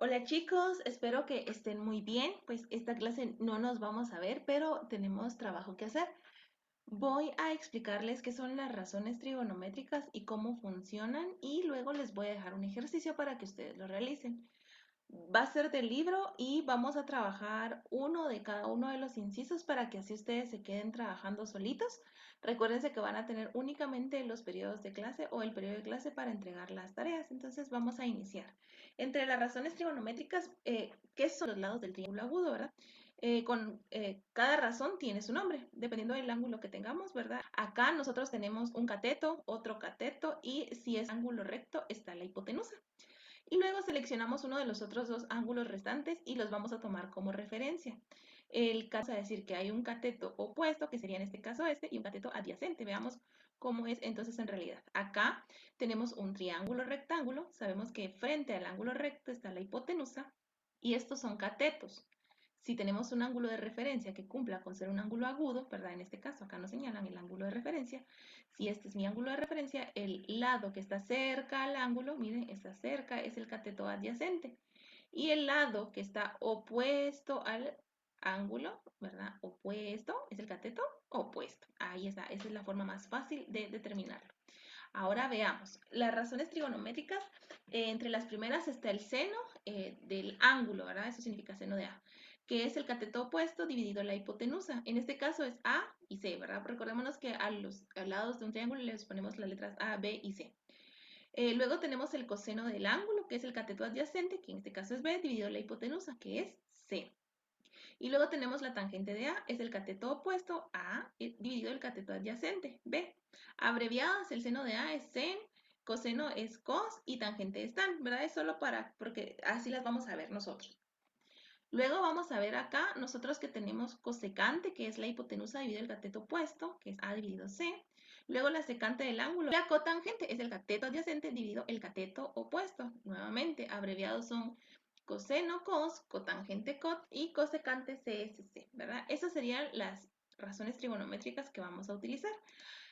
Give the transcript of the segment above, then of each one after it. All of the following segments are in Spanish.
Hola chicos, espero que estén muy bien. Pues esta clase no nos vamos a ver, pero tenemos trabajo que hacer. Voy a explicarles qué son las razones trigonométricas y cómo funcionan y luego les voy a dejar un ejercicio para que ustedes lo realicen. Va a ser del libro y vamos a trabajar uno de cada uno de los incisos para que así ustedes se queden trabajando solitos. Recuérdense que van a tener únicamente los periodos de clase o el periodo de clase para entregar las tareas. Entonces vamos a iniciar. Entre las razones trigonométricas, ¿qué son los lados del triángulo agudo, verdad? Cada razón tiene su nombre, dependiendo del ángulo que tengamos, ¿verdad? Acá nosotros tenemos un cateto, otro cateto y si es ángulo recto está la hipotenusa. Y luego seleccionamos uno de los otros dos ángulos restantes y los vamos a tomar como referencia. El caso es decir que hay un cateto opuesto, que sería en este caso este, y un cateto adyacente. Veamos cómo es entonces en realidad. Acá tenemos un triángulo rectángulo. Sabemos que frente al ángulo recto está la hipotenusa y estos son catetos. Si tenemos un ángulo de referencia que cumpla con ser un ángulo agudo, ¿verdad? En este caso, acá nos señalan el ángulo de referencia. Si este es mi ángulo de referencia, el lado que está cerca al ángulo, miren, está cerca, es el cateto adyacente. Y el lado que está opuesto al ángulo, ¿verdad? Opuesto, es el cateto opuesto. Ahí está, esa es la forma más fácil de determinarlo. Ahora veamos, las razones trigonométricas, entre las primeras está el seno del ángulo, ¿verdad? Eso significa seno de A, que es el cateto opuesto dividido la hipotenusa. En este caso es A y C, ¿verdad? Recordémonos que a los lados de un triángulo les ponemos las letras A, B y C. Luego tenemos el coseno del ángulo, que es el cateto adyacente, que en este caso es B, dividido la hipotenusa, que es C. Y luego tenemos la tangente de A, es el cateto opuesto A dividido el cateto adyacente, B. Abreviadas, el seno de A es sen, coseno es cos y tangente es tan, ¿verdad? Es solo porque así las vamos a ver nosotros. Luego vamos a ver acá nosotros que tenemos cosecante, que es la hipotenusa dividido el cateto opuesto, que es A dividido C. Luego la secante del ángulo. La cotangente es el cateto adyacente dividido el cateto opuesto. Nuevamente, abreviados son coseno cos, cotangente cot y cosecante CSC, ¿verdad? Esas serían las razones trigonométricas que vamos a utilizar.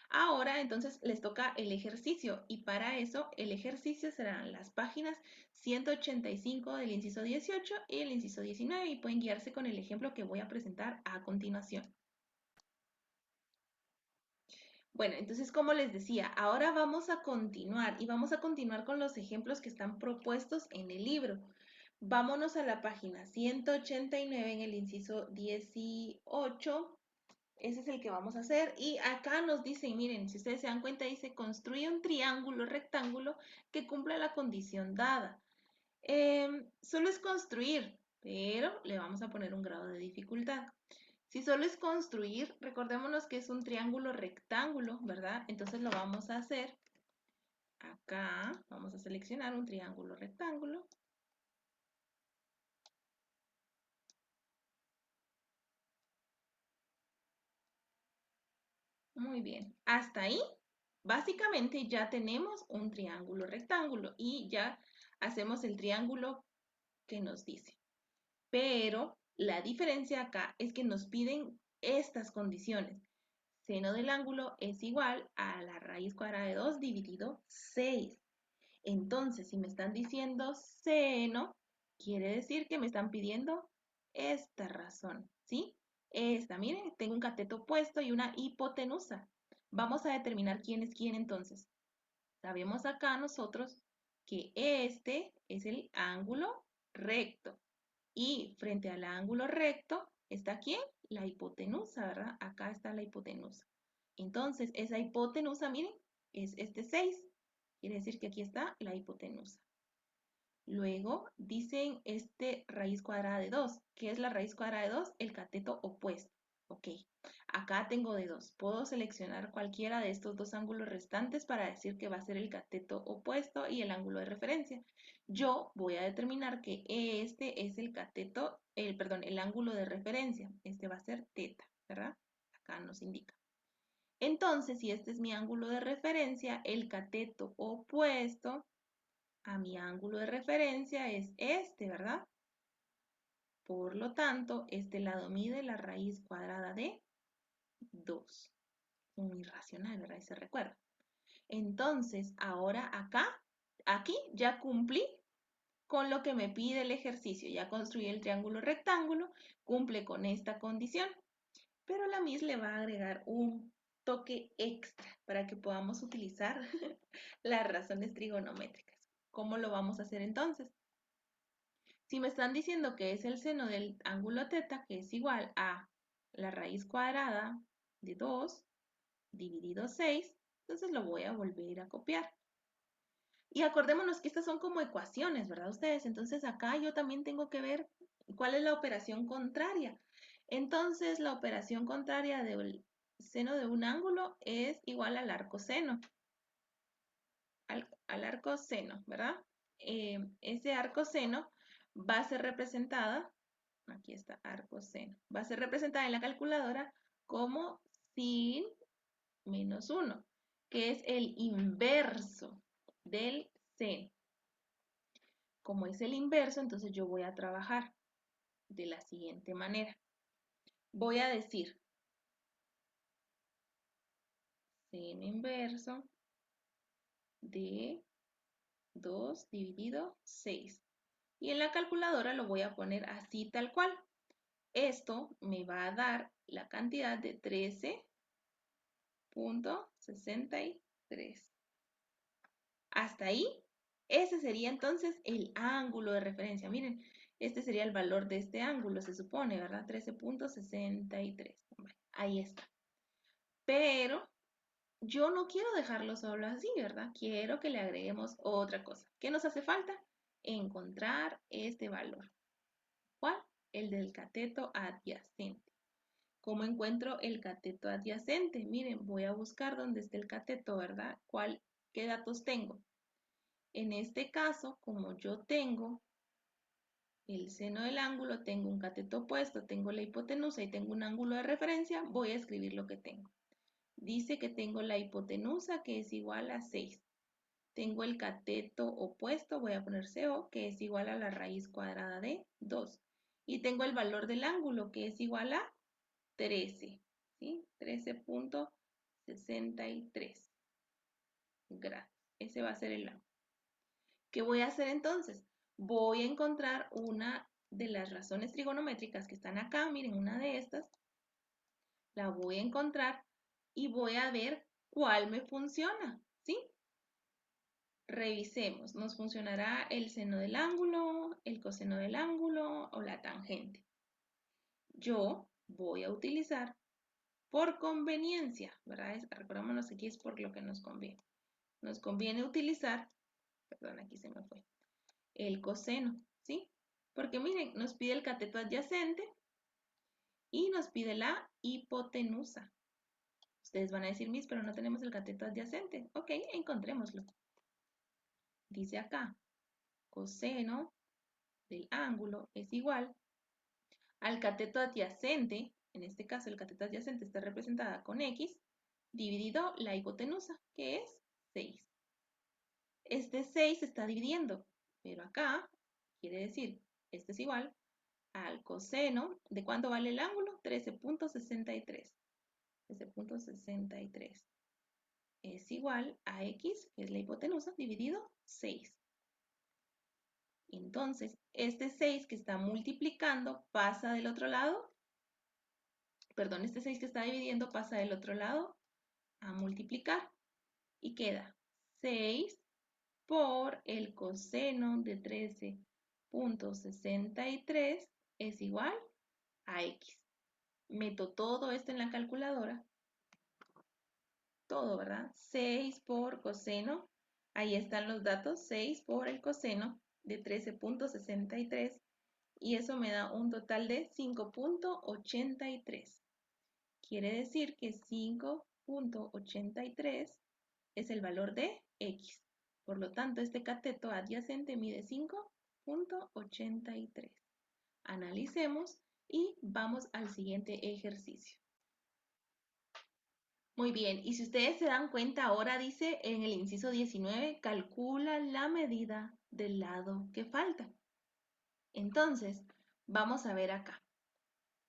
Ahora entonces les toca el ejercicio y para eso el ejercicio serán las páginas 185 del inciso 18 y el inciso 19 y pueden guiarse con el ejemplo que voy a presentar a continuación. Bueno, entonces como les decía, ahora vamos a continuar y vamos a continuar con los ejemplos que están propuestos en el libro. Vámonos a la página 189 en el inciso 18. Ese es el que vamos a hacer. Y acá nos dicen, miren, si ustedes se dan cuenta, dice construye un triángulo rectángulo que cumpla la condición dada. Solo es construir, pero le vamos a poner un grado de dificultad. Si solo es construir, recordémonos que es un triángulo rectángulo, ¿verdad? Entonces lo vamos a hacer acá. Vamos a seleccionar un triángulo rectángulo. Muy bien. Hasta ahí, básicamente ya tenemos un triángulo rectángulo y ya hacemos el triángulo que nos dice. Pero la diferencia acá es que nos piden estas condiciones. Seno del ángulo es igual a la raíz cuadrada de 2 dividido 6. Entonces, si me están diciendo seno, quiere decir que me están pidiendo esta razón, ¿sí? Esta, miren, tengo un cateto opuesto y una hipotenusa. Vamos a determinar quién es quién entonces. Sabemos acá nosotros que este es el ángulo recto. Y frente al ángulo recto, ¿está quién? La hipotenusa, ¿verdad? Acá está la hipotenusa. Entonces, esa hipotenusa, miren, es este 6. Quiere decir que aquí está la hipotenusa. Luego dicen este raíz cuadrada de 2. ¿Qué es la raíz cuadrada de 2? El cateto opuesto. Ok, acá tengo de 2. Puedo seleccionar cualquiera de estos dos ángulos restantes para decir que va a ser el cateto opuesto y el ángulo de referencia. Yo voy a determinar que este es el cateto, perdón, el ángulo de referencia. Este va a ser teta, ¿verdad? Acá nos indica. Entonces, si este es mi ángulo de referencia, el cateto opuesto a mi ángulo de referencia es este, ¿verdad? Por lo tanto, este lado mide la raíz cuadrada de 2. Un irracional, ¿verdad? Y se recuerda. Entonces, ahora acá, aquí ya cumplí con lo que me pide el ejercicio. Ya construí el triángulo rectángulo, cumple con esta condición, pero la Miss le va a agregar un toque extra para que podamos utilizar las razones trigonométricas. ¿Cómo lo vamos a hacer entonces? Si me están diciendo que es el seno del ángulo teta, que es igual a la raíz cuadrada de 2 dividido 6, entonces lo voy a volver a copiar. Y acordémonos que estas son como ecuaciones, ¿verdad ustedes? Entonces acá yo también tengo que ver cuál es la operación contraria. Entonces la operación contraria del seno de un ángulo es igual al arcoseno. Al arcoseno, ¿verdad? Ese arcoseno va a ser representada, aquí está arcoseno, va a ser representada en la calculadora como sin menos 1, que es el inverso del seno. Como es el inverso, entonces yo voy a trabajar de la siguiente manera. Voy a decir seno inverso de 2 dividido 6. Y en la calculadora lo voy a poner así tal cual. Esto me va a dar la cantidad de 13.63. Hasta ahí, ese sería entonces el ángulo de referencia. Miren, este sería el valor de este ángulo, se supone, ¿verdad? 13.63. Ahí está. Pero yo no quiero dejarlo solo así, ¿verdad? Quiero que le agreguemos otra cosa. ¿Qué nos hace falta? Encontrar este valor. ¿Cuál? El del cateto adyacente. ¿Cómo encuentro el cateto adyacente? Miren, voy a buscar dónde está el cateto, ¿verdad? ¿Qué datos tengo? En este caso, como yo tengo el seno del ángulo, tengo un cateto opuesto, tengo la hipotenusa y tengo un ángulo de referencia, voy a escribir lo que tengo. Dice que tengo la hipotenusa, que es igual a 6. Tengo el cateto opuesto, voy a poner CO, que es igual a la raíz cuadrada de 2. Y tengo el valor del ángulo, que es igual a 13, ¿sí? 13.63 grados. Ese va a ser el ángulo. ¿Qué voy a hacer entonces? Voy a encontrar una de las razones trigonométricas que están acá, miren, una de estas, la voy a encontrar y voy a ver cuál me funciona, ¿sí? Revisemos, ¿nos funcionará el seno del ángulo, el coseno del ángulo o la tangente? Yo voy a utilizar por conveniencia, ¿verdad? Recordémonos que aquí es por lo que nos conviene. Nos conviene utilizar, perdón, aquí se me fue, el coseno, ¿sí? Porque miren, nos pide el cateto adyacente y nos pide la hipotenusa. Ustedes van a decir, Miss, pero no tenemos el cateto adyacente. Ok, encontrémoslo. Dice acá, coseno del ángulo es igual al cateto adyacente, en este caso el cateto adyacente está representada con X, dividido la hipotenusa, que es 6. Este 6 se está dividiendo, pero acá quiere decir, este es igual al coseno, ¿de cuánto vale el ángulo? 13.63. 13.63 es igual a X, que es la hipotenusa, dividido 6. Entonces, este 6 que está multiplicando pasa del otro lado, perdón, este 6 que está dividiendo pasa del otro lado a multiplicar y queda 6 por el coseno de 13.63 es igual a X. Meto todo esto en la calculadora, todo, ¿verdad? 6 por coseno, ahí están los datos, 6 por el coseno de 13.63 y eso me da un total de 5.83. Quiere decir que 5.83 es el valor de X. Por lo tanto, este cateto adyacente mide 5.83. Analicemos y vamos al siguiente ejercicio. Muy bien, y si ustedes se dan cuenta, ahora dice en el inciso 19, calcula la medida del lado que falta. Entonces, vamos a ver acá.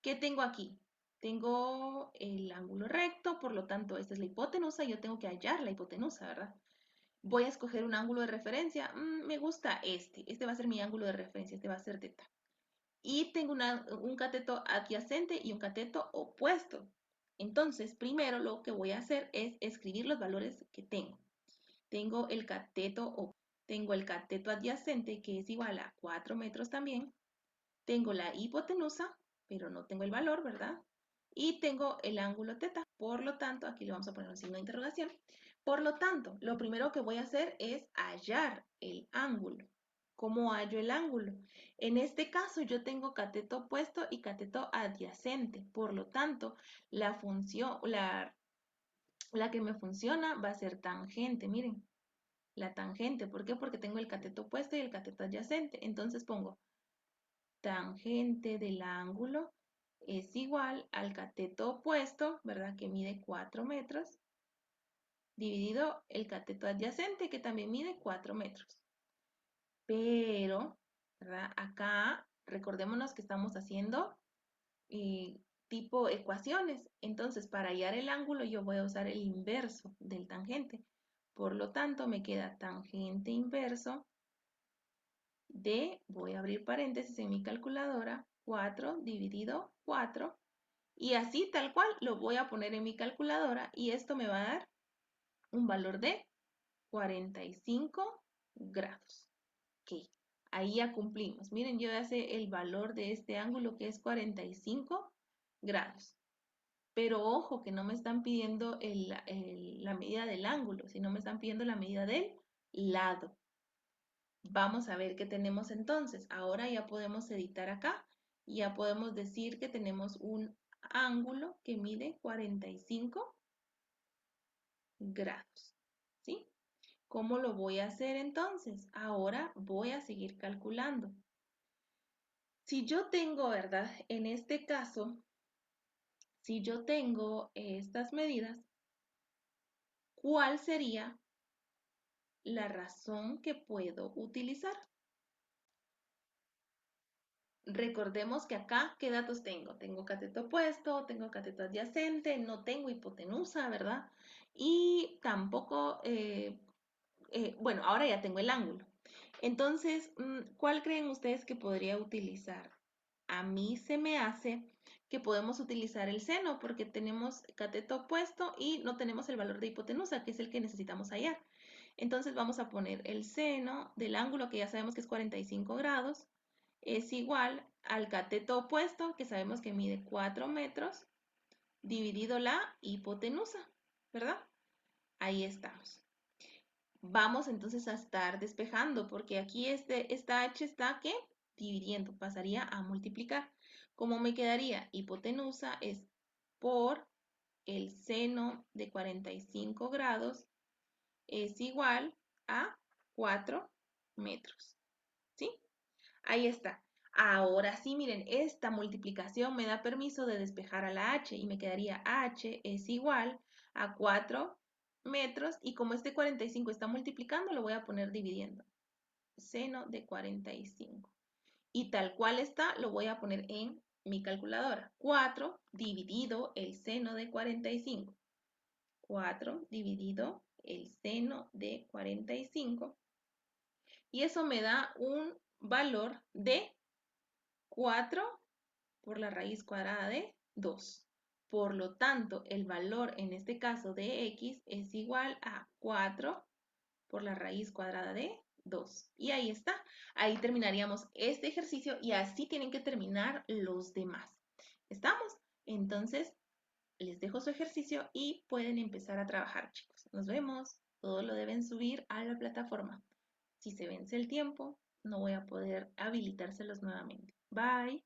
¿Qué tengo aquí? Tengo el ángulo recto, por lo tanto, esta es la hipotenusa, yo tengo que hallar la hipotenusa, ¿verdad? Voy a escoger un ángulo de referencia. Me gusta este va a ser mi ángulo de referencia, este va a ser teta. Y tengo un cateto adyacente y un cateto opuesto. Entonces, primero lo que voy a hacer es escribir los valores que tengo. Tengo el tengo el cateto adyacente que es igual a 4 metros también. Tengo la hipotenusa, pero no tengo el valor, ¿verdad? Y tengo el ángulo teta. Por lo tanto, aquí le vamos a poner un signo de interrogación. Por lo tanto, lo primero que voy a hacer es hallar el ángulo. ¿Cómo hallo el ángulo? En este caso yo tengo cateto opuesto y cateto adyacente. Por lo tanto, la función, la que me funciona va a ser tangente. Miren, la tangente. ¿Por qué? Porque tengo el cateto opuesto y el cateto adyacente. Entonces pongo tangente del ángulo es igual al cateto opuesto, ¿verdad? Que mide 4 metros, dividido el cateto adyacente, que también mide 4 metros. Pero, ¿verdad? Acá, recordémonos que estamos haciendo tipo ecuaciones. Entonces, para hallar el ángulo, yo voy a usar el inverso del tangente. Por lo tanto, me queda tangente inverso de, voy a abrir paréntesis en mi calculadora, 4 dividido 4, y así tal cual lo voy a poner en mi calculadora y esto me va a dar un valor de 45 grados. Ok, ahí ya cumplimos. Miren, yo ya sé el valor de este ángulo que es 45 grados. Pero ojo que no me están pidiendo la medida del ángulo, sino me están pidiendo la medida del lado. Vamos a ver qué tenemos entonces. Ahora ya podemos editar acá y ya podemos decir que tenemos un ángulo que mide 45 grados. ¿Sí? ¿Cómo lo voy a hacer entonces? Ahora voy a seguir calculando. Si yo tengo, ¿verdad? En este caso, si yo tengo estas medidas, ¿cuál sería la razón que puedo utilizar? Recordemos que acá, ¿qué datos tengo? Tengo cateto opuesto, tengo cateto adyacente, no tengo hipotenusa, ¿verdad? Y tampoco, bueno, ahora ya tengo el ángulo. Entonces, ¿cuál creen ustedes que podría utilizar? A mí se me hace que podemos utilizar el seno porque tenemos cateto opuesto y no tenemos el valor de hipotenusa, que es el que necesitamos hallar. Entonces vamos a poner el seno del ángulo que ya sabemos que es 45 grados es igual al cateto opuesto, que sabemos que mide 4 metros, dividido la hipotenusa, ¿verdad? Ahí estamos. Vamos entonces a estar despejando, porque aquí esta h está, ¿qué? Dividiendo, pasaría a multiplicar. ¿Cómo me quedaría? Hipotenusa es por el seno de 45 grados es igual a 4 metros, ¿sí? Ahí está. Ahora sí, miren, esta multiplicación me da permiso de despejar a la h y me quedaría h es igual a 4 metros y como este 45 está multiplicando, lo voy a poner dividiendo. Seno de 45. Y tal cual está, lo voy a poner en mi calculadora. 4 dividido el seno de 45. 4 dividido el seno de 45. Y eso me da un valor de 4 por la raíz cuadrada de 2. Por lo tanto, el valor en este caso de x es igual a 4 por la raíz cuadrada de 2. Y ahí está. Ahí terminaríamos este ejercicio y así tienen que terminar los demás. ¿Estamos? Entonces, les dejo su ejercicio y pueden empezar a trabajar, chicos. Nos vemos. Todo lo deben subir a la plataforma. Si se vence el tiempo, no voy a poder habilitárselos nuevamente. Bye.